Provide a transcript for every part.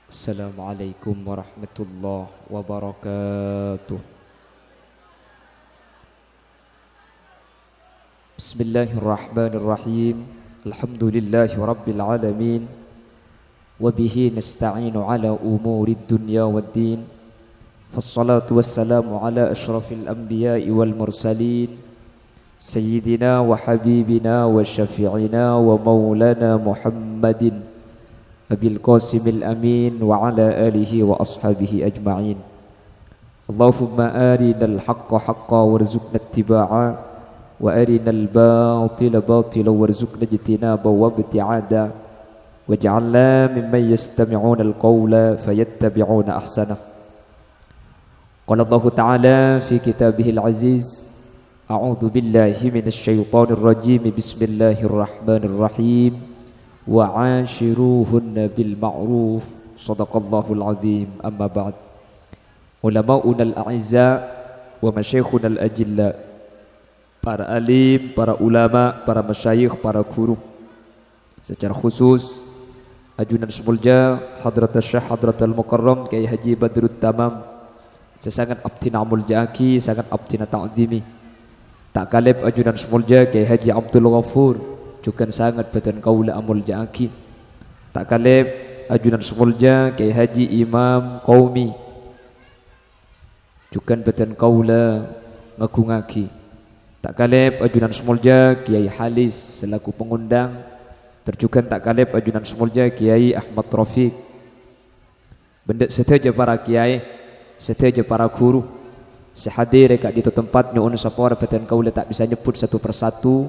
Assalamualaikum warahmatullahi wabarakatuh. Bismillahirrahmanirrahim. Alhamdulillahi rabbil alamin. Wabihi nasta'inu ala umurid dunya waddin. Fassalatu wassalamu ala ashrafil anbiya'i wal mursalin, Sayyidina wa habibina wa syafi'ina wa maulana Muhammadin Abil Qasimil Amin wa ala alihi wa ashabihi ajma'in. Allahumma arinal haqqa haqqa warzuqna ittiba'a wa arinal batila batila warzuqna ijtinaba wa ibti'ada waj'alna mimman yastami'una al-qawla fayattabi'una ahsanah. Qala Allah Ta'ala fi kitabihil aziz, a'udzu billahi minasy syaithanir rajim, bismillahirrahmanirrahim, wa'ashiruhunna bil ma'ruf, sadaqallahul azim. Amma ba'd. Ulama'una al-a'izza wa masyayikhuna al-ajilla, para alim, para ulama, para masyayikh, para guru, secara khusus ajunan semulja Hadratus Syekh Hadratul Mukarram Kiai Haji Badrut Tamam, sesangat abtina mulja aki, sangat abtina ta'zimi. Tak kalib ajunan semulja Kiai Haji Abdul Ghafur, juga sangat betul kaula amul jaaki. Tak kalib ajunan semulja Kiai Haji Imam Qaumi, juga betul kaula ngagungaki. Tak kalib ajunan semulja Kiai Halis selaku pengundang, terjukan tak kalib ajunan semulja Kiai Ahmad Rafiq. Benda seteja para kiai, seteja para guru, sehadir kat di tempat nyuun sapor betul kaula tak bisa nyebut satu persatu.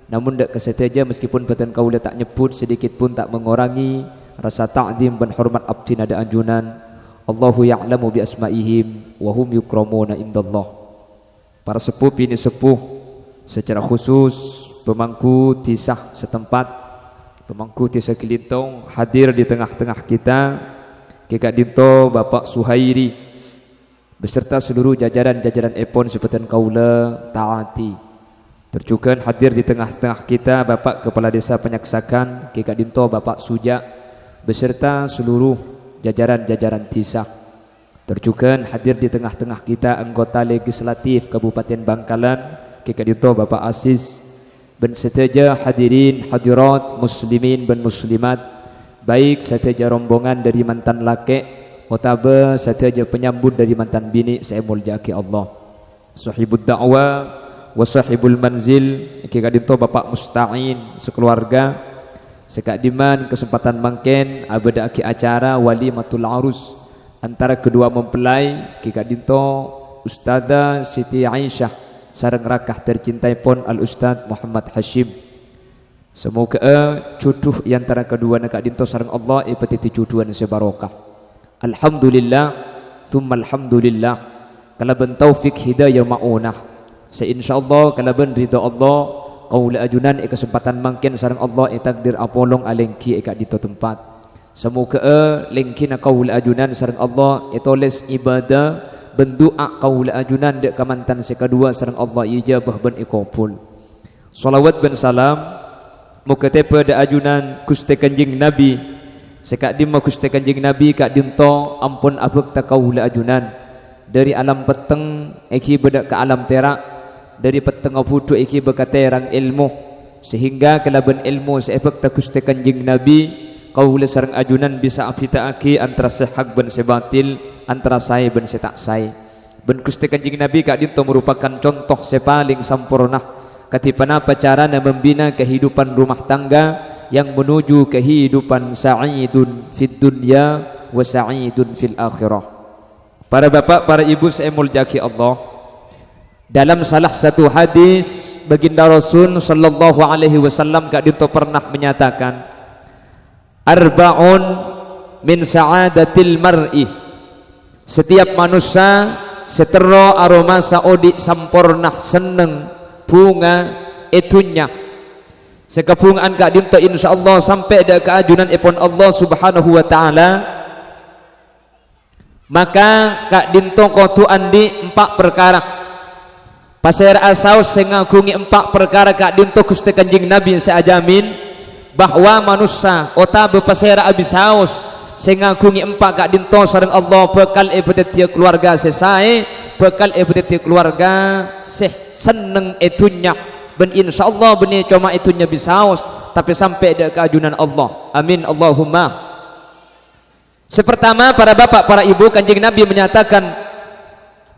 Namun dak keseteja meskipun batan kaula tak nyebut sedikit pun tak mengurangi rasa ta'zim dan hormat abdin ada anjunan. Allahu ya'lamu bi asma'ihim wa hum yukramuna indallah. Para sepuh bini sepuh, secara khusus pemangku tisah setempat, pemangku tisah Kelintong hadir di tengah-tengah kita, Kekak Dinto Bapak Suhairi beserta seluruh jajaran-jajaran epon sepetan kaula taati. Terjukan hadir di tengah-tengah kita Bapak Kepala Desa Penyaksakan Kekak Dinto Bapak Suja beserta seluruh jajaran-jajaran tisah. Terjukan hadir di tengah-tengah kita anggota legislatif Kabupaten Bangkalan Kekak Dinto Bapak Asis, dan seteja hadirin hadirat muslimin dan muslimat, baik seteja rombongan dari mantan laki otaba seteja penyambut dari mantan bini, saya muljaki Allah. Sahibud da'wah wa sahibul manzil Kekak Dinto Bapak Musta'in sekeluarga, sekadiman kesempatan mangken abada aki acara walimatul arus antara kedua mempelai Kekak Dinto Ustazah Siti Aisyah sareng rakah tercintai pon Al Ustaz Muhammad Hashim. Semoga jodoh antara kedua Kekak Dinto sareng Allah ipetiti jodohan sebarokah. Alhamdulillah summa alhamdulillah kalaban taufik hidayah ma'unah. Insyaallah kalaban ridha Allah kaula ajunan kesempatan mangkin sareng Allah takdir apolong alengki eka di tempat. Semoga lengkina kaula ajunan sareng Allah toles ibadah bendoa kaula ajunan dek kamantan sekadua sareng Allah ijabah ben ikopul. Salawat ben salam muga tepa da ajunan Gusti Kanjeng Nabi sekak dimma Gusti Kanjeng Nabi Kak Dinto ampun abek ta kaula ajunan dari alam peteng eki bedak ke alam terak, dari peteng putu iki bekaterang ilmu, sehingga kelaban ilmu seefek ta Gusti Kanjeng Nabi kaula sareng ajunan bisa apitaaki antara sehak ben sebatil, antara sai ben setak sai. Ben Gusti Kanjeng Nabi Kak Dinto merupakan contoh sepaling sampurna katipana carana membina kehidupan rumah tangga yang menuju kehidupan sa'idun fid dunya wa sa'idun fil akhirah. Para bapak, para ibu saya muljaki Allah, dalam salah satu hadis baginda Rasul sallallahu alaihi wasallam Kak Dinto pernah menyatakan, arba'un min sa'adatil mar'i, setiap manusia setero aroma saodi sampurna seneng bunga etunya sekabungan Kak Dinto insyaallah sampai ada keajunan ipon Allah subhanahu wa ta'ala. Maka Kak Dinto kotu andi 4 perkara pasir asaus sengagungi 4 perkara Kak Dinto Gusti Kanjeng Nabi seajamin bahwa manusia ota bepasera abisaus sing ngagungi empak gak dinto sareng Allah bakal ibadah keluarga sesae, bakal ibadah keluarga seh seneng etunya ben insyaallah benih cuma itunya bisaus tapi sampai ada keajunan Allah. Amin Allahumma. Sepertama para bapak para ibu, Kanjeng Nabi menyatakan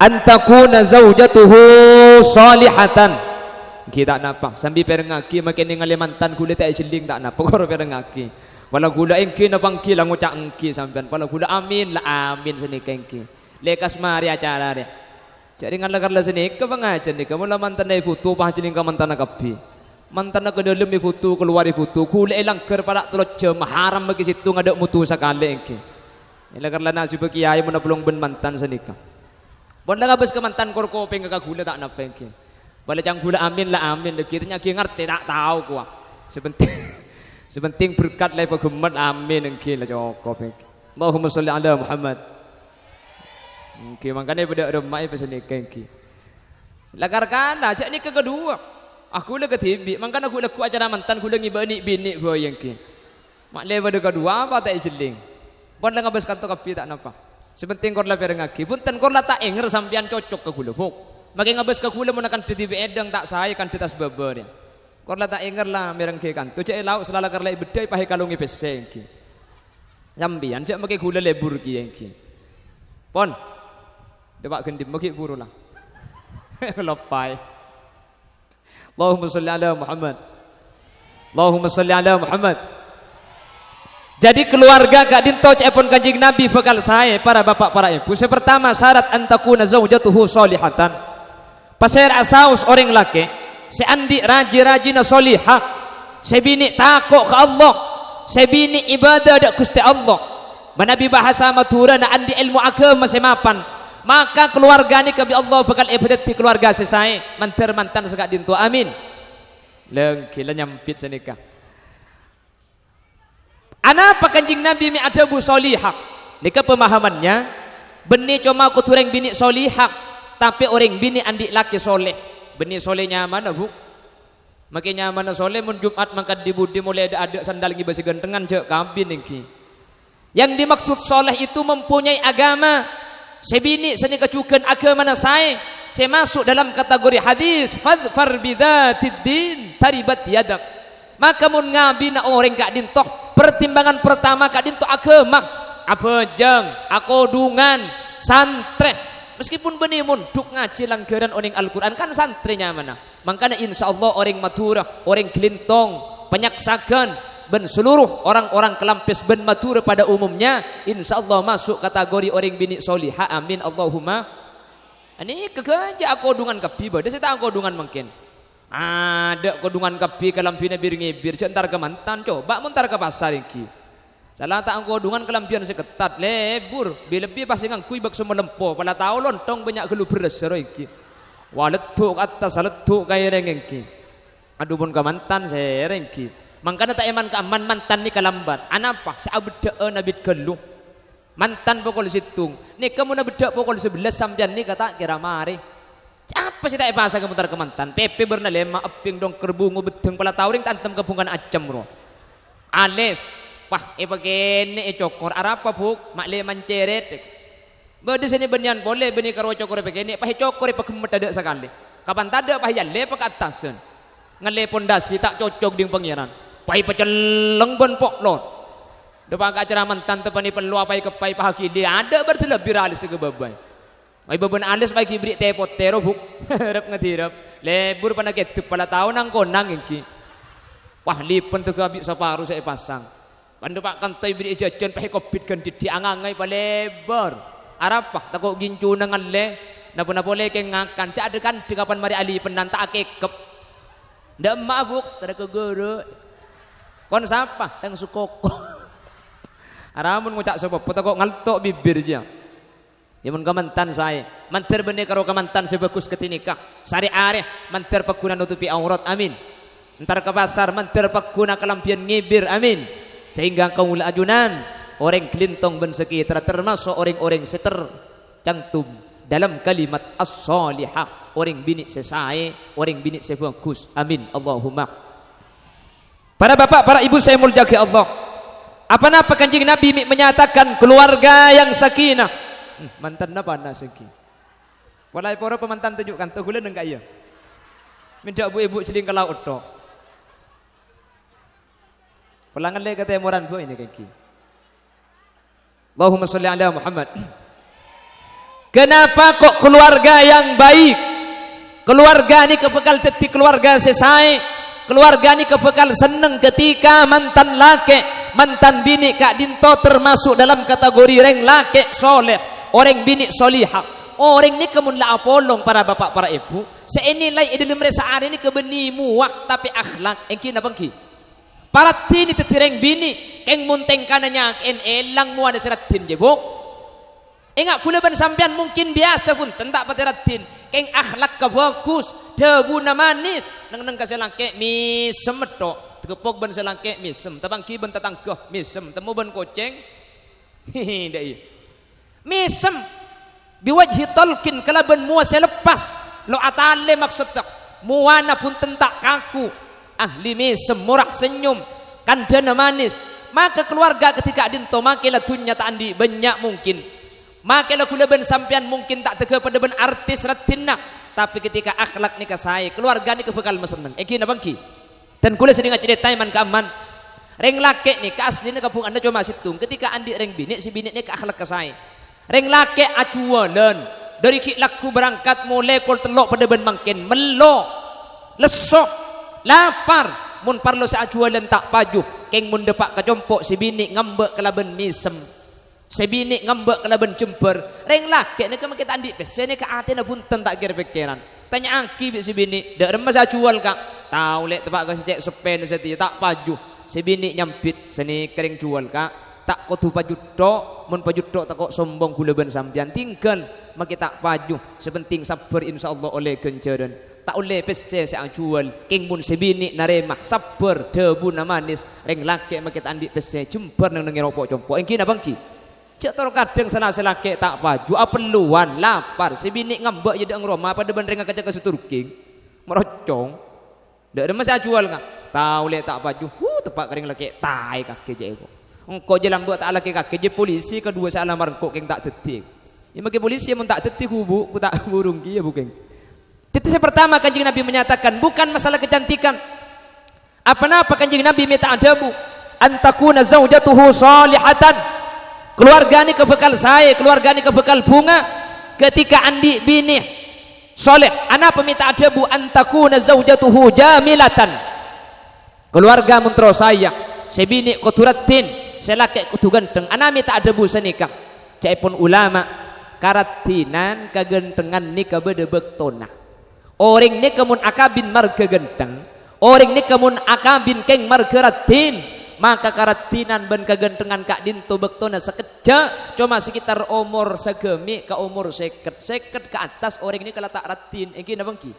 antakuna zaujatuhu salihatan. Kita napa sambil perengaki makin ningali mantan kula tak jeling tak napa karo perengaki. Wala gula engki na bangki lang ngucak engki sampean. Wala gula amin la amin seni kengki. Lekas mari acara dia. Jadi ngan lagar la seni ke bangajan ni kamu la mantan ai foto bah jeling ka mantan kapi. Mantan ke dalam ni foto keluar foto kula elang ker pada tulot jam haram bagi situ ngadak mutu sakale engki. Lagar la nasi bagi kiai mun pelong ben mantan seni ka. Bon la ngabes ke mantan kor kopeng ka gula tak napa engki. Wala jang gula amin la amin kita nyaki ngerti tak tahu kuah. Sepenting berkat lai pagemet amin engki la cukup engki. Allahumma sholli ala Muhammad. Engki makanya pada remai pesan engki. Lagar kana ajak ni kedua. Aku le ketibi mangkan aku laku acara mantan aku lengi bani bini boy engki. Mak le pada kedua apa tak jeling. Pon la ngabes kanto kapi tak napa. Sepenting kor la perengaki punten kor la tak enger sampean cocok ke kula buk. Makin ngabes ke kula menakan ditibi edang tak saya kan ditas beber ya. Korla tak ingat lah merengke kan. Tu cek lauk selala kerla bedai pakai kalungi peseng ki. Sambian cek makai gula lebur ki yang ki. Pon, debak gendim makai buru lah. Lepai. Allahumma salli ala Muhammad. Allahumma salli ala Muhammad. Jadi keluarga gak dinto cek pun Kanjeng Nabi bakal saya para bapak para ibu. Sepertama syarat antakuna zaujatuhu solihatan. Pasir asaus orang laki seandi raji-rajina solihah sebini takut ke Allah sebini ibadah dak Gusti Allah manabi bahasa matura na andi ilmu agama semapan maka keluarga ni kabi Allah bakal ibadat di keluarga sesai manter mantan segak dintu amin lengkila nyampit senika anapa Kanjeng Nabi mi adabu solihah nika pemahamannya benih cuma kutureng bini solihah tapi orang bini andi laki soleh benih soleh nyaman bu makin nyaman soleh mun Jumat mangkat di budi mulai ada sandal ngibasi gantengan cek kabin engki yang dimaksud soleh itu mempunyai agama sebini seni kecukan agama na saya masuk dalam kategori hadis fadfar bidzatid din taribat yadak maka mun ngabina orang gak dintoh pertimbangan pertama gak dintoh agama apa jeng akodungan santre meskipun benih munduk ngaji langgaran orang Al-Quran kan santrinya mana makanya insya Allah orang maturah orang kelintong penyaksakan ben seluruh orang-orang kelampis ben maturah pada umumnya insya Allah masuk kategori orang bini solihah amin Allahumma ini kegaja aku dungan kapi bada saya tak aku dungan mungkin ada kodungan kapi kelampina bir ngibir centar ke mantan coba muntar ke pasar iki salah tak angko dungan kelampian seketat lebur lebih pasti ngangkui bak semua lempo pada tahu lontong banyak gelu beres iki waletuk atas letuk kaya rengengki aduh pun ke mantan saya rengki makanya tak eman ke aman mantan ni kalambat anapa seabda nabit gelu mantan pokok situng ni kamu na beda pokok 11 sampian ni kata kira mari apa sih tak bahasa kemutar ke mantan pepe bernalema aping dong kerbungu beteng pala tahu ring tantem kebungan acem bro ales wah begini cokor arapa buk makle manceret bade sini benian boleh beni karo cokor begini pah cokor pakemet ada sekali kapan tada pah yalle pak atasan ngale pondasi tak cocok ding pangeran pah peceleng ben pok lot depan acara mantan tepani perlu apa kepai pah kili ada berarti lebih alis ke babai ai beban alis pah kibri tepot tero buk rep ngadirap lebur panaget pala tahu nang konang iki wah lipen tu kabik saparu saya pasang pandu pak kantai beri jajan pakai kopit kan di angangai palebar arapah takut gincu nangan le napa boleh ke ngakan cak ada kan di kapan mari ali penan tak kekep ndak mabuk tada kegere kon siapa tang sukoko aramun ngucak sapa takut ngaltok bibir dia ya mun mantan saya manter benih karo mantan sebagus ketinikah sari areh manter paguna nutupi aurat amin entar ke pasar manter paguna kelampian ngibir amin sehingga kaum ajunan orang kelintong ben sekitar termasuk orang-orang seter cantum dalam kalimat as-salihah orang bini sesae orang bini sebagus amin Allahumma para bapak para ibu saya muliakan Allah Apa Kanjeng Nabi menyatakan keluarga yang sakinah. Mantan apa anak sakinah? Walai para pemantan tunjukkan tegulen enggak iya. Minta ibu celing ke laut tok. Pelangan le kata moran bu ini kaki. Allahumma sholli ala Muhammad. Kenapa kok keluarga yang baik? Keluarga ini kebekal teti keluarga selesai. Keluarga ini kebekal seneng ketika mantan laki, mantan bini Kak Dinto termasuk dalam kategori orang laki soleh, orang bini solihah. Orang ini kemunlah apolong para bapak para ibu. Seinilai idul mereka hari ini kebeni muak tapi akhlak. Engki napa engki? Para tini tetireng bini, keng munteng kananya ken elang muada seratin jebok. Enggak kula ban sampean mungkin biasa pun tentak pateratin. Keng akhlak ka bagus, debu na manis, nang kasih langke misem tok. Tegepok ban selangke misem, tabangki ban tatangkah misem, temu ban koceng. Hihi dai. Misem biwajhi talkin kalaban mua selepas lo atale maksudnya muana pun tentak kaku ahli mesem murah senyum kandana manis maka keluarga ketika dinto makilah dunya tak andi banyak mungkin makilah kulaban sampean mungkin tak tega pada ben artis ratinna tapi ketika akhlak nikah saya keluarga ni kebekal maseneng iki na bangki dan kula sedang cerita man kaman reng laki ni kaaslinya kampung anda cuma situng ketika andi reng bini si bini ni ke akhlak ke saya reng laki acualan dari kilaku berangkat mulai kol telok pada ben mangkin melo lesok lapar mun parlo sa acualan tak paju keng mun depak kacompok si bini ngambek kelaben misem si bini ngambek kelaben jemper reng laki ni kama kita andi pesen ni ke ate na punten tak kira pikiran tanya aki si bini dak remas acual kak tahu lek tepak ka cek sepen seti tak paju si bini nyampit seni kering jual kak tak kau tu paju tok, mun paju tok tak kau sombong gula ben sampian tinggal, mak tak paju, sepenting sabar insyaallah oleh kenceran, tak oleh pese se jual, king mun sebini naremah sabar debu na manis, reng laki mak kita andi pese jemper nang ngeropok compok, engki na bangki, cek toro kadang salah selaki tak paju, apeluan lapar, sebini ngambek jadi ngroma pada ben reng kaca keseturking, merocong, dak ada masa jual kak, tahu le tak paju, tepak kering laki tai kaki je ko. Engkau jelang buat tak laki kaki je polisi kedua salah markok yang tak tetik. Ini bagi polisi yang tak tetik hubu, ku tak burung kia bukan. Titik pertama Kanjeng Nabi menyatakan bukan masalah kecantikan. Apa Kanjeng Nabi minta adabu. Antakuna zaujatuhu salihatan. Keluarga ni kebekal saya, keluarga ni kebekal bunga. Ketika andi bini soleh, anak peminta adabu antakuna zaujatuhu jamilatan. Keluarga mentro saya, sebini koturatin. Saya laki kutu ganteng anami tak ada busa nikah caipun ulama karatinan kagentengan nikah bedebek tonah orang ni kemun akabin marga genteng orang ni kemun akabin keng marga ratin maka karatinan ben kagentengan kak dinto bektona sekejap cuma sekitar umur segemi ke umur seket ke atas orang ini kalau tak ratin iki na bangki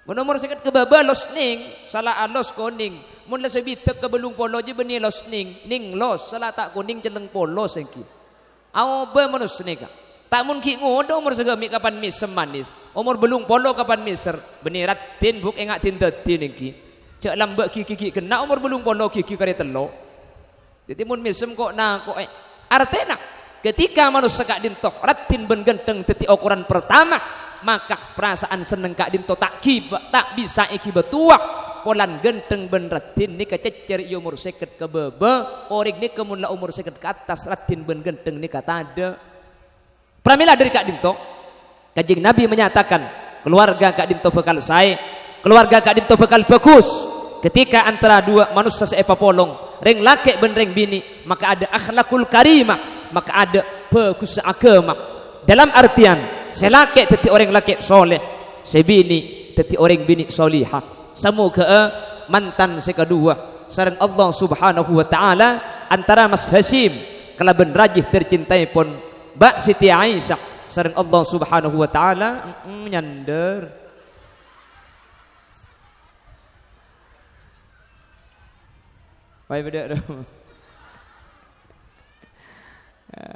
umur seket ke baba los ning salah alos koning mun la sebitek ke belung polo je beni los ning los salah tak kuning celeng polos engki au be manus nika tak mun ki ngodo umur segemi kapan misem manis umur belung polo kapan miser beni ratin buk engak tindatin engki cek lambek kiki kena umur belung polo kiki kare telo jadi mun misem kok na kok artena ketika manus sekak dintok ratin ben genteng teti ukuran pertama maka perasaan seneng kak dinto tak bisa iki betuah polan genteng ben ratin ni kececer umur seket ke bebe orang ni kemun la umur seket ke atas ratin ben genteng ni kata ada pramila dari kak dinto Kanjeng Nabi menyatakan keluarga kak dinto bekal saya keluarga kak dinto bekal bagus ketika antara dua manusia seepa polong reng laki ben reng bini maka ada akhlakul karimah maka ada bagus agama dalam artian selaki teti orang laki soleh sebini teti orang bini solihah semoga mantan sekedua sareng Allah subhanahu wa ta'ala antara Mas Hasim kalaben rajih tercintai pun Mbak Siti Aisyah sareng Allah subhanahu wa ta'ala nyander baik beda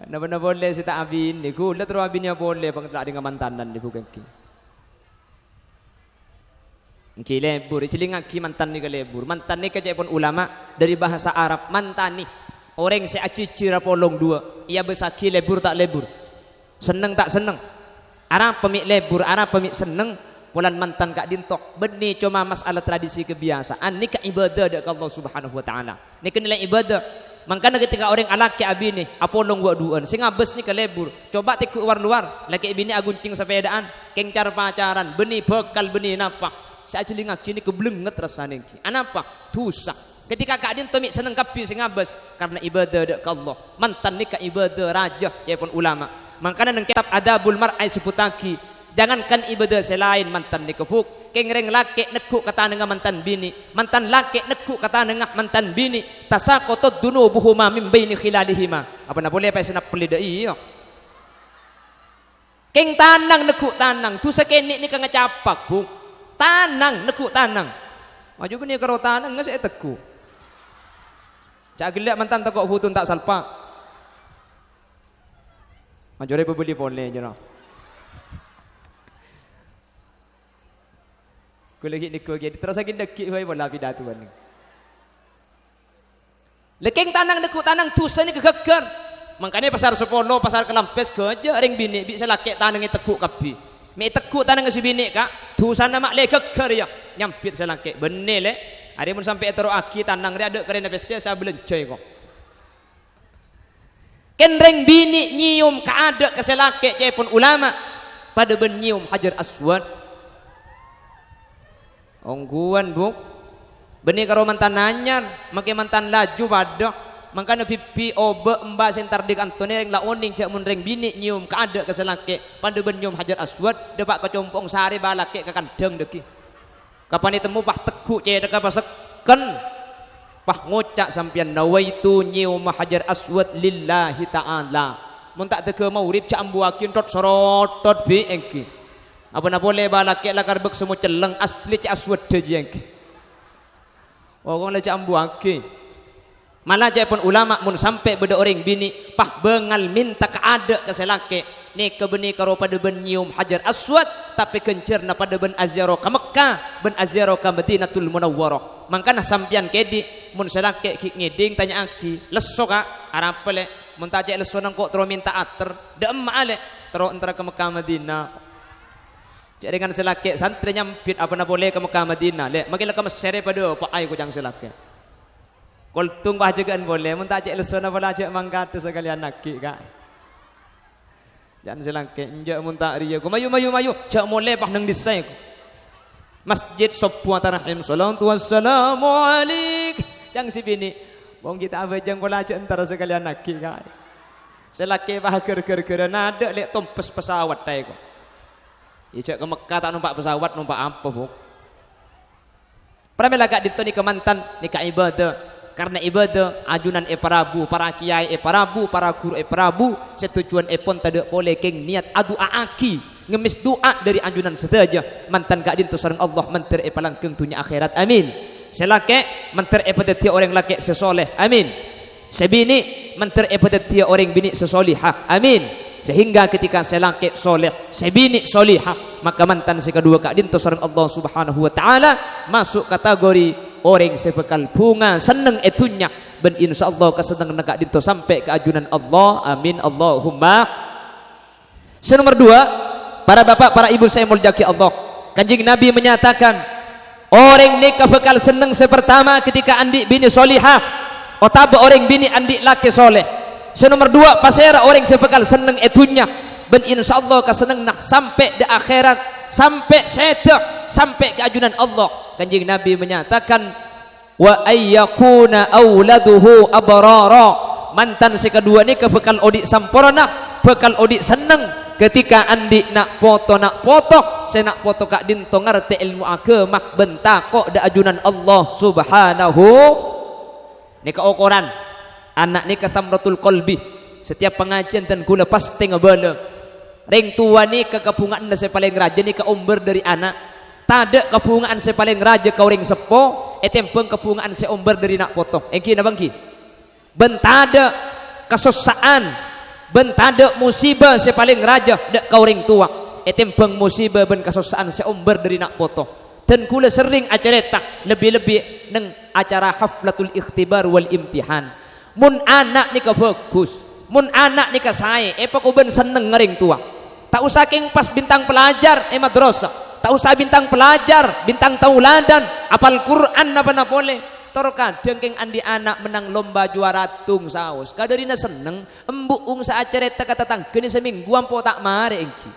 na boleh si tak abin ni kula terus abinnya boleh bang tak dengan mantanan ni bukan ki ki lebur ciling aki mantan ni ke lebur mantan ni ke pun ulama dari bahasa Arab mantani Orang se acicira polong dua, ia besaki lebur tak lebur, seneng tak seneng. Arah pemik lebur, arah pemik seneng. Bulan mantan kak dintok benih cuma masalah tradisi kebiasaan ni ka ibadah dak Allah Subhanahu wa taala. Ni nilai ibadah. Makanya ketika orang alaki abi ni apolong buat duan sing abes ni ke lebur. Coba tiku luar laki bini aguncing sepedaan, keng cara pacaran, benih bekal benih napa. Sajeling aki ni keblenget rasane ki. Anapa? Tusak. Ketika kak dintok mi seneng kapi sing abes karena ibadah dak Allah. Mantan ni ka ibadah raja cepon ulama. Makanya nang kitab Adabul Mar'i seputaki jangankan ibadah selain mantan dikepuk kengreng laki nekuk kata dengan mantan bini mantan laki nekuk kata dengan mantan bini tasakotot dunubuhuma min baini khilalihima apa nak boleh apa senap pelida iyo keng tanang nekuk tanang tu sekenik ni kang capak bu tanang nekuk tanang maju bini karo tanang ngasih teku cak gelak mantan tekuk futun tak salpa maju repa beli boleh je noh. Kulagi ni kulagi terus lagi dekik hoy bola pidatuan ni. Lekeng tanang dekuk tanang tusa ni kegeger. Makanya pasar Sepolo, pasar Kelampes ke aja ring bini bisa laki tanang tekuk kapi. Mi tekuk tanang si bini kak, tusa nama le geger ya. Nyampit selaki benih le. Hari mun sampai tero aki tanang dia ada kerena pesnya saya belencoy kok. Ken ring bini nyium ka ada keselaki cepon ulama pada ben nyium Hajar Aswad. Ongguan bu benih karo mantan anyar makai mantan laju pada makanya pipi obe mbak sentar di kantone ring laoning cak mun ring bini nyium kada keselake pada ben nyium Hajar Aswad depak kecompong sari balake ke kandang deki kapan ditemu pah tekuk cek deka paseken pah ngocak sampian nawaitu nyium Hajar Aswad lillahi ta'ala mun tak teke maurib cak ambuakin tot sorotot bi engki apa nak boleh balak lah karbek semua celeng asli cak Aswad dejeng. Orang lecak ambuake. Malah cak pun ulama mun sampai beda orang bini pah bengal minta keada keselake ni kebeni karo pada ben nyium Hajar Aswad tapi kencerna pada ben azyaro ka Mekkah ben azyaro ka Madinatul Munawwarah. Mangkana sampian kedi mun selake ki ngeding tanya aki leso ka arap le mun tajak leso nang kok tro minta ater dem ale tro antara ke Mekkah Madinah. Cak dengan selaki santri nyampit apa nak boleh ke Mekah Madinah le makilah ke Mesir pada apa ai ku jang selaki koltung bah jagaan boleh mun tak cak lesona bala cak mangkat sekalian nakik kak jangan selaki njak mun tak riya ku mayu cak boleh bah nang disai ku Masjid Safwan Tarahim salatu wassalamu alaik jang si bini bong kita abajang bola cak antara sekalian nakik kak selaki bah ger nada le tompes pesawat tai ku ijak ke Mekah tak numpak pesawat numpak apa bu pramela kak ditoni ke mantan ni ka ibadah karena ibadah ajunan Prabu para kiai Prabu para guru Prabu setujuan pon tak boleh keng niat adu aki ngemis doa dari ajunan saja mantan kak dinto sareng Allah menter palangkeung dunia akhirat amin selake menter pada tiap orang laki sesoleh amin sebini menter pada tiap orang bini sesolihah amin sehingga ketika selaki soleh sebini solihah maka mantan si kedua kak dinto sareng Allah Subhanahu wa taala masuk kategori orang sebekal bunga seneng etunya ben insyaallah keseneng kak dinto sampai ke ajunan Allah amin Allahumma. Nomor 2 para bapak para ibu saya muljaki Allah kanjeng Nabi menyatakan orang nikah bekal seneng sepertama ketika andi bini solihah otaba orang bini andi laki soleh. Nomor 2 pasera orang sebekal seneng etunya ben insyaallah keseneng nak sampai di akhirat sampai sedah sampai ke ajunan Allah. Kanjeng Nabi menyatakan wa ayyakuna auladuhu abrara mantan si kedua ni bekal odik sampurna bekal odik seneng ketika andi nak foto saya nak foto kak dinto ngerti ilmu agama bentakok da ajunan Allah Subhanahu ni ke ukuran anak ni katamratul qalbi setiap pengajian dan gula pasti ngebala ring tua ni kekebungaan saya paling raja ni ke umber dari anak tak ada kebungaan saya paling raja kau ring sepo etempeng kebungaan saya umber dari nak potong engki na bangki bentada kesusaan bentada musibah saya paling raja dek kau ring tua etempeng musibah ben kesusaan saya umber dari nak potong dan gula sering acara tak lebih-lebih neng acara haflatul ikhtibar wal imtihan mun anak nika bagus, mun anak nika sae pokok ben seneng ngering tua. Tak usah keng pas bintang pelajar madrasah, tak usah bintang pelajar, bintang tauladan, apal Quran apa boleh. Tor kadang keng andi anak menang lomba juara tung saus kadarina seneng embuk sa cerita kata tangkeni seminggu ampo tak mare engki.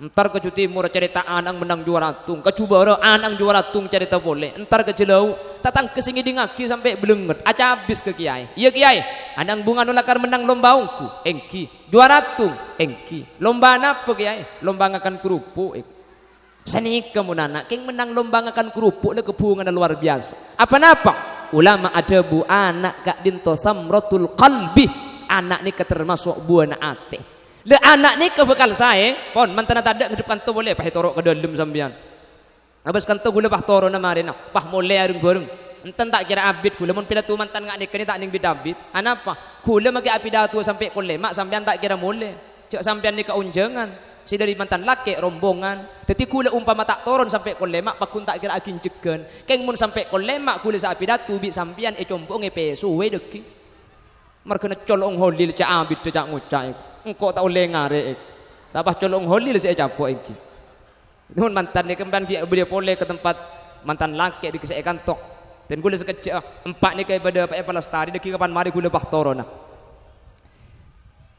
Entar ke Timur cerita anang menang juara tung, ke Jubara anang juara tung cerita boleh. Entar ke Jelau tatang kesingi di ngaki sampai belenget aca habis ke kiai. Iya kiai, anang bunga nolakar menang lomba ungku engki, juara tung engki. Lomba apa kiai? Lomba ngakan kerupuk. Sani kamu nana, keng menang lomba ngakan kerupuk le kebungan luar biasa. Apa-apa? Ulama ada bu anak kak dinto samratul qalbi. Anak ni termasuk buah na ate. Le anak ni kebekal saya, pon mantan tak ada ke depan tu boleh pah torok ke dalam sambian. Habis kan tu gula pah toro na marina, pah mulai arung bareng. Enten tak kira abid gula mun pilatu mantan ngak ni kini tak ning bidabid. Anapa? Gula magi apidatu sampai kole mak sambian tak kira mulai. Cak sambian ni keunjangan. Si dari mantan laki rombongan. Teti gula umpama tak toron sampai kole mak pakun tak kira akin jegen. Keng mun sampai kole mak gula sa apidatu bi sambian compong pesu we deki. Markena colong holil cak abid cak ngucak. Engkau tak boleh ngare, tapah colong holi lah saya capok iki. Namun mantan ni kembali dia boleh ke tempat mantan laki di kisah kantok. Dan gula sekejap empat ni kayak pada apa pelastari deki kapan mari gula bah torona.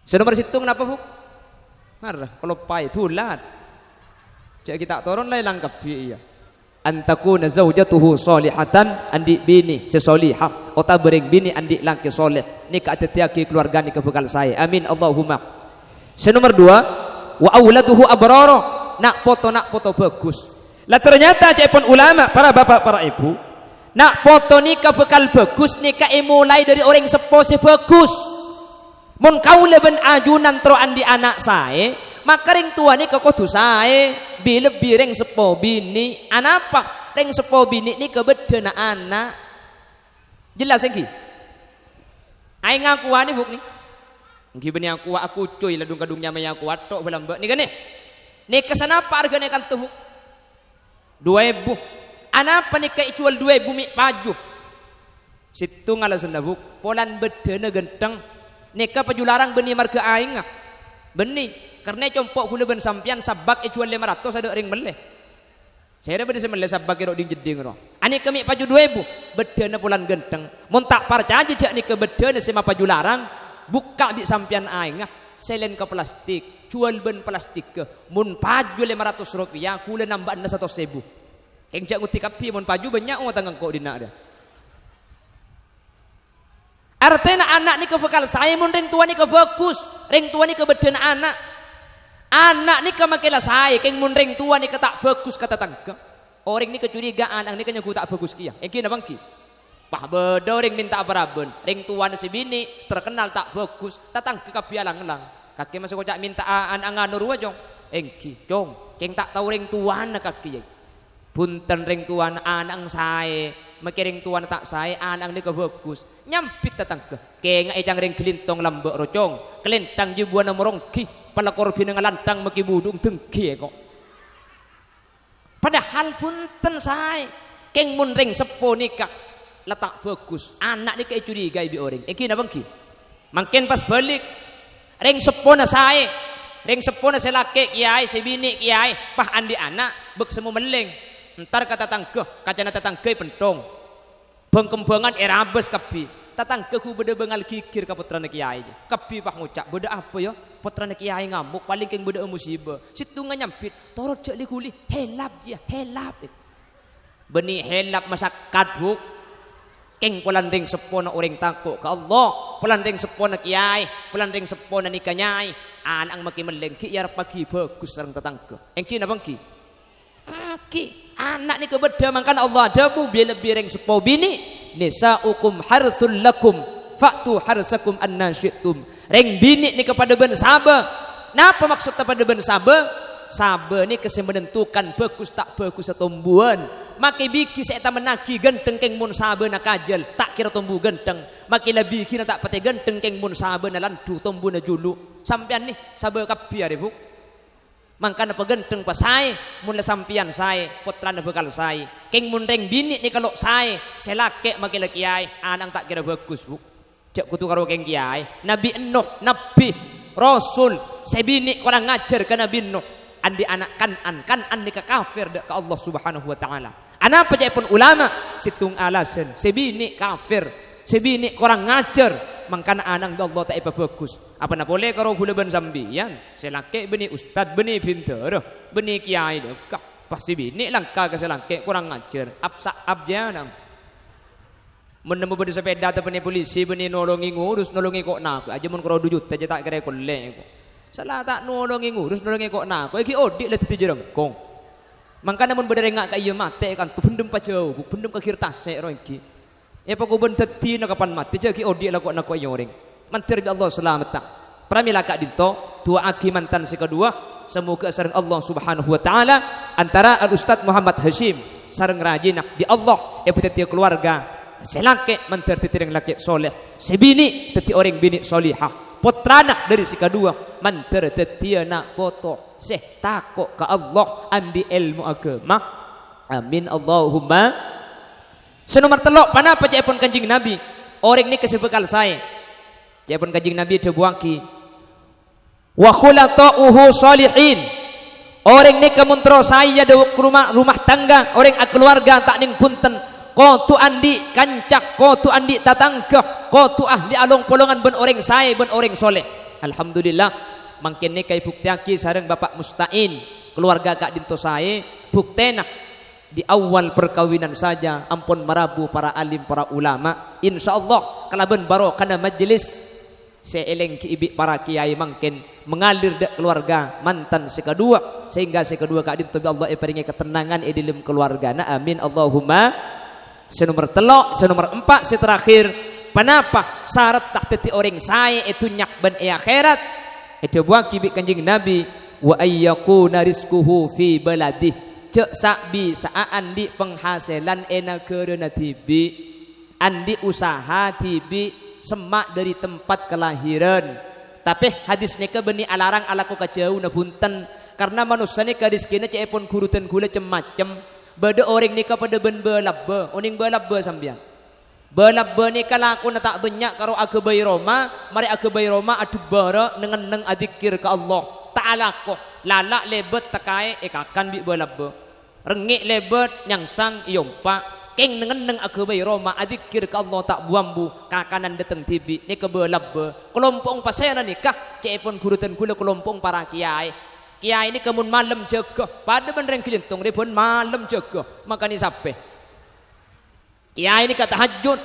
Senomor situ kenapa bu? Marah kalau pai tulat. Cak kita toron lah langkap iya. Antakuna zaujatuhu solihatan andi bini sesolihah ota bering bini andi laki soleh ni ka atetiaki keluarga ni kebekal saya amin Allahumma. Senomor 2 wa auladuhu abrara nak foto bagus lah ternyata cepon ulama para bapak para ibu nak foto ni kebekal bagus ni ka mulai dari orang sepo si bagus mun kaula ben ajunan tro andi anak saya maka ring tua ni kekodu saya bila bireng sepo bini anapa ring sepo bini ni kebeda na anak jelas lagi aing ngaku ani buk ni ngi beni aku cuy ladung kadungnya maya aku atok belambak ni kan ni kesana apa harganya kan tuh 2000 anapa ni kai jual 2000 mi paju situ ngalasan buk polan beda na genteng nika pajularang beni marga aing beni karena compok gula ben sampian sabak jual 500 ada ring meleh saya ada beda semeleh sabak kira di jeding ro ani kami paju 2000 bedana bulan genteng mun tak percaya jak ni ke bedana sema paju larang buka di sampian aing selen ke plastik jual ben plastik ke mun paju 500 rupiah kula nambah 100.000 keng jak nguti kapi mun paju banyak orang tanggang kok dina ada artinya anak ni kebekal saya mun ring tua ni ke bagus ring tua ni ke bedana anak ni kemakilah saya keng mun ring tua ni tak bagus kata tangga orang ni kecurigaan ang ni kanya tak bagus kia iki na bangki pah bedo ring minta baraben ring tua ni si bini terkenal tak bagus tatang ke kapialang-lang kaki masuk kocak minta angan nur wajong engki jong keng tak tahu ring tua na kaki punten ring tua anang saya makiring tua tak saya anang ni ke bagus nyampit tatang ke keng ejang ring kelintong lambek rocong kelintang jibuan morongki palakor pinangalantang makibudung tengki kok padahal punten saya keng mun ring sepo nikah letak bagus anak ni kayak curiga bi orang iki na bangki mangken pas balik ring sepo na saya ring sepo na selake kiai sebini kiai pah andi anak bek semu meleng entar kata tangkeh kacana tatangkeh pentong bengkembangan erabes kapi tatangkeh ku beda bengal kikir ka putrane kiai kapi pah ngucap beda apa ya putrane kiai ngamuk paling keng beda musibah situ nyampit torot cek likuli helap dia helap beni helap masyarakat buk keng pelanding sepona orang takut ke Allah pelanding sepona kiai pelanding sepona nikah nyai anang maki meleng ki yar pagi bagus sareng tetangga engki na bangki ki anak ni kebeda mangkan Allah adabu bila bireng sepo bini nisaukum harthul lakum fa'tu harsakum anna syi'tum reng bini ni kepada ben sabar napa maksud kepada ben sabar sabar ni kesem menentukan bagus tak bagus tumbuhan maki biki saya tak menaki genteng keng mun sabar nak kajal tak kira tumbuh genteng maki lebih kira tak pate genteng keng mun sabar na lantu tumbuh na julu sampean ni sabar kapi are bu mangkana pegenteng pa saya mun la sampian saya putra na bekal saya keng mun reng bini ni kalau saya selake maki kiai anang tak kira bagus bu cek kutu karo keng kiai Nabi Nuh Nabi Rasul sebini orang ngajar ke Nabi Nuh andi anak Kanan nikah kafir ke Allah Subhanahu wa taala. Ana apa pun ulama situng alasan sebini kafir sebini orang ngajar mangkana anang Allah tak apa bagus. Apa nak boleh karo gula ban sambian selake beni ustad beni pinter beni kiai dekah pasti bini langka ke selake kurang ngajar absa abjanam menemu benda sepeda atau benda polisi benda nolongi ngurus nolongi kok nak aja mun karo dujut aja tak kira kolek kok salah tak nolongi ngurus nolongi kok nak iki odik lah titi jerengkong mangkana mun beda rengak ka ieu mate kan tu pendem pa jauh pendem ka kirtas ro iki e pa ko ben teti na kapan mati jagi odik lah kok nak ko yoreng mantir Allah selamat tak pramila ka dinto tua aki mantan si kedua semoga sareng Allah Subhanahu wa taala antara al Ustaz Muhammad Hashim sareng rajinah di Allah e putih keluarga selake mantir titireng laki soleh sebini teti orang bini solihah putrana dari si kedua mantir teti anak foto seh takok ke Allah andi ilmu agama amin Allahumma. Senomor telok pana apa cepon kanjing Nabi orang ni kesebekal saya cepon kanjing Nabi tebuangki wa khulatauhu salihin orang ni kemuntro saya de rumah tangga orang keluarga tak ning punten ko tu andi kancak ko tu andi tatangga ko tu ahli along polongan ben orang saya ben orang soleh alhamdulillah mangkin ni kay buktiaki sareng bapak mustain keluarga kak dinto saya buktena di awal perkawinan saja ampun marabu para alim para ulama insyaallah kalaben baro kana majelis seeleng ki ibi para kiai mangkin mengalir dak keluarga mantan si kedua sehingga si kedua kak dinto Allah paringi ketenangan di dalam keluarga na amin Allahumma. Senomor telok, senomor 4 si terakhir. Kenapa syarat tak teti orang saya itu nyak ban akhirat? Itu buang kibik kanjing Nabi wa ayyakuna rizquhu fi baladih. Cek sakbi saan di penghasilan enakeurna tibi, andi usaha tibi semak dari tempat kelahiran. Tapi hadis nika beni alarang alaku kajauh na punten karena manusia nika rizkina cepon kurutan gula cem-macem. Bada orang ni kepada ben belabba oning belabba sambian belabba ni kalaku na tak banyak karo aga bayi Roma mari aga bayi Roma adu bara dengan neng adikir ke Allah ta'ala ko lalak lebet takai ekakan bi belabba rengik lebet nyangsang iyompa keng dengan neng aga bayi Roma adikir ke Allah tak buambu kakanan dateng tibi ni ke belabba kelompok pasena nikah cepon kurutan kula kelompok para kiai kiai ini kemun malam jaga pada benerang kelintung dia pun malam jaga makanya sampai kiai ini kata tahajud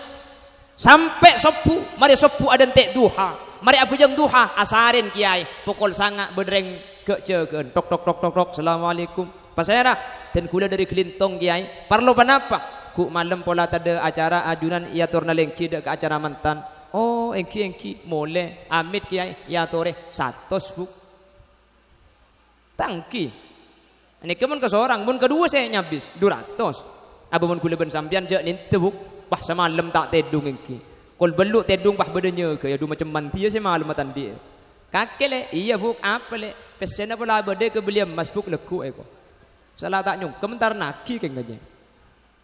sampai sopu mari sopu ada entek duha mari abu jang duha asarin kiai pukul sangat benerang ke jaga tok tok tok tok tok assalamualaikum pasera dan kula dari kelintung kiai perlu apa ku malam pola tada acara ajunan ia turna lengki ke acara mantan oh engki mole amit kiai ya tore 100 buk tangki ini kemun ke seorang mun kedua saya nyabis 200 abu mun kula ben sampian je nin tebuk wah semalam tak tedung engki kol beluk tedung bah bedanya ke ya du macam mantia saya malam matan dia kakele iya buk apa le pesena pula bede ke beliau mas buk leku eko salah tak nyung kementar naki keng gaje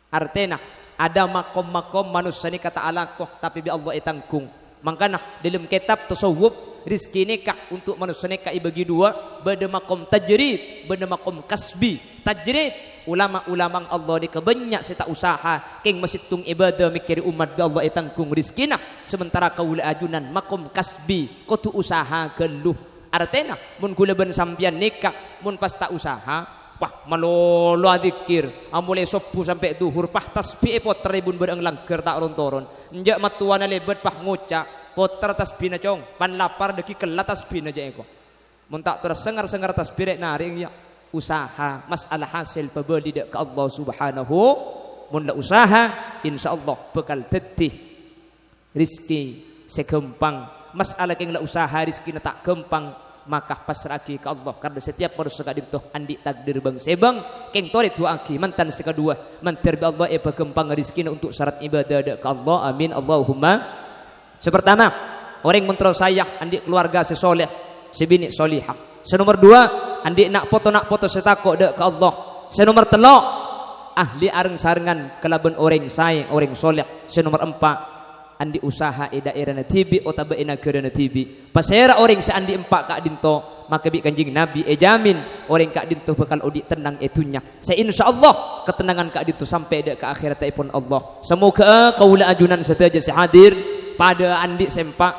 artena ada makom manusia ni kata alakoh tapi bi Allah itangkung mangkana dalam kitab tasawuf rizki nikah untuk manusia nikah bagi dua beda makom tajrid beda makom kasbi tajrid ulama-ulama Allah ni kebanyak saya tak usaha keng masih tung ibadah mikir umat bi Allah itangkung rizkina sementara kaula ajunan makom kasbi kau tu usaha geluh artena mun kula ben sampian nikah mun pas tak usaha wah malolo adikir amule sopu sampai duhur pah tasbih pot tribun berang langker tak rontoron njak matuana lebet pah ngucak poter tasbih na cong pan lapar deki kelat tasbih na jeko mun tak terus sengar tasbih rek naring ya usaha masalah hasil pebeli dak ke Allah Subhanahu mun la usaha insyaallah bekal tetih rizki segempang masalah keng la usaha rizki na tak gempang maka pasrahki ke Allah karena setiap manusia kadimtoh andi takdir bang sebang keng torit aki mantan sekadua mantir bi Allah gempang rizki untuk syarat ibadah dak ke Allah amin Allahumma. Sepertama orang mentero sayah andi keluarga sesoleh sebini solihah senomor 2 andi nak foto setakok dek ke Allah senomor 3 ahli areng sarengan kelaben orang sayang orang soleh senomor 4 andi usaha daerah na tibi otaba negara na tibi pasera orang seandi empak kak dinto maka bi kanjing nabi jamin orang kak dinto bakal odi tenang etunya insyaallah ketenangan kak dinto sampai ke akhirat pun Allah. Semoga kaula ajunan setaja sehadir pada andi sempak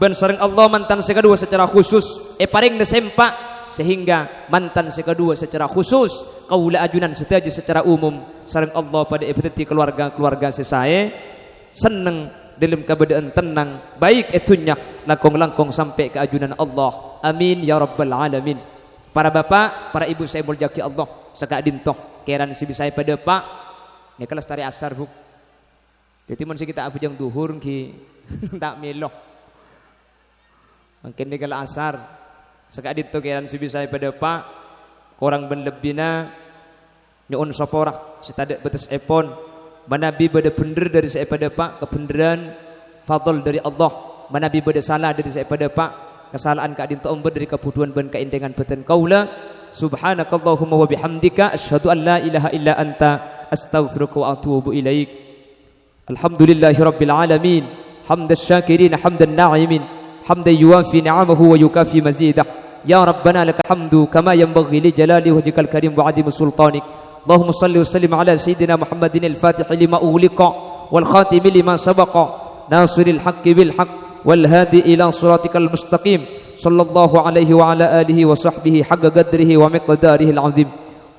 ben sareng Allah mantan sekadua secara khusus paring na sempak sehingga mantan sekadua secara khusus kaula ajunan setaja secara umum sareng Allah pada epiteti keluarga sesae seneng dalam keadaan tenang baik etunya langkong-langkong sampai ke ajunan Allah. Amin ya rabbal alamin. Para bapak, para ibu saya muljaki Allah saka dintoh keran si saya pada pak ni kelas tari asar buk jadi mun kita abu jang duhur ki tak meloh mungkin ni kala asar saka dintoh keran si saya pada pak korang ben lebina nyuun sapora setada betes epon manabi bada bener dari saya pada pak kebenaran fadl dari Allah manabi bada salah dari saya pada pak kesalahan kak dinto umber dari kebutuhan ben keindengan beten kaula subhanakallahumma wa bihamdika asyhadu an la ilaha illa anta astaghfiruka wa atubu ilaik. Alhamdulillahi rabbil alamin hamdas syakirin hamdan na'imin hamdan yuwafi ni'amahu wa yukafi mazidah ya rabbana laka hamdu kama yanbaghi li jalali wajhikal karim wa 'azimi sultanik. اللهم صل وسلم على سيدنا محمد الفاتح لما أغلق والخاتم لما سبق ناصر الحق بالحق والهادي إلى صراطك المستقيم صلى الله عليه وعلى آله وصحبه حق قدره ومقداره العظيم.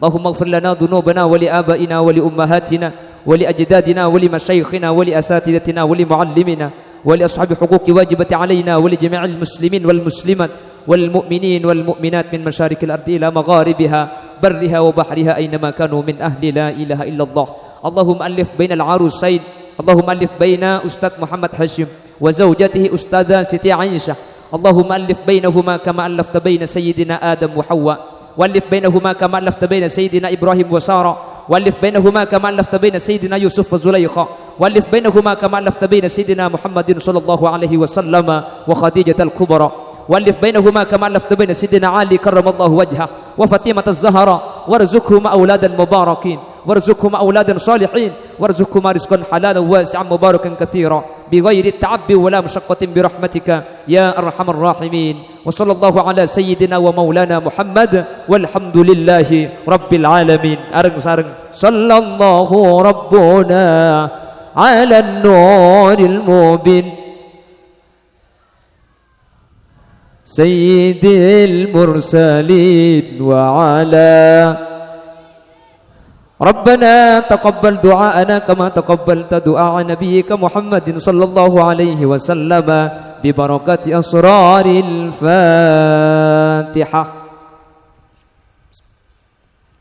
اللهم اغفر لنا ذنوبنا ولآبائنا ولأمهاتنا ولأجدادنا ولمشايخنا ولأساتذتنا ولمعلمنا ولأصحاب حقوق واجبة علينا ولجميع المسلمين والمسلمات والمؤمنين والمؤمنات من مشارق الأرض إلى مغاربها برها وبحرها أينما كانوا من أهل لا إله إلا الله. اللهم ألف بين العروسين اللهم ألف بين أستاذ محمد هاشم وزوجته أستاذة سيتي عائشة اللهم ألف بينهما كما ألفت بين سيدنا آدم وحواء وألف بينهما كما ألفت بين سيدنا إبراهيم وسارة وألف بينهما كما ألفت بين سيدنا يوسف وزليخة وألف بينهما كما ألفت بين سيدنا محمد صلى الله عليه وسلم وخديجة الكبرى وألف بينهما كما ألفت بين سيدنا علي كرم الله وجهه وفاطمة الزهراء وارزقهما أولادا مباركين وارزقهما أولادا صالحين وارزقهما رزقا حلالا واسعا مباركا كثيرا بغير التعب ولا مشقة برحمتك يا أرحم الراحمين. وصلى الله على سيدنا ومولانا محمد والحمد لله رب العالمين. أرنج سارنج صلى الله ربنا على النور المبين سيد المرسلين وعلى ربنا تقبل دعاءنا كما تقبلت دعاء نبيك محمد صلى الله عليه وسلم ببركة أسرار الفاتحة.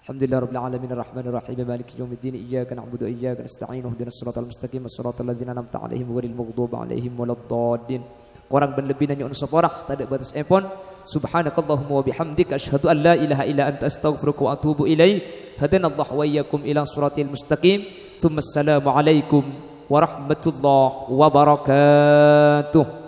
الحمد لله رب العالمين الرحمن الرحيم مالك يوم الدين إياك نعبد وإياك نستعين اهدنا الصراط المستقيم الصراط الذين أنعمت عليهم غير المغضوب عليهم ولا الضالين. Orang berlebih nanya unsur porah setada batas epon subhanakallahumma wa bihamdika asyhadu an la ilaha illa anta astaghfiruka wa atubu ilaik. Hadanallahu wa iyyakum ila siratil mustaqim. Tsumma assalamu alaikum warahmatullahi wabarakatuh.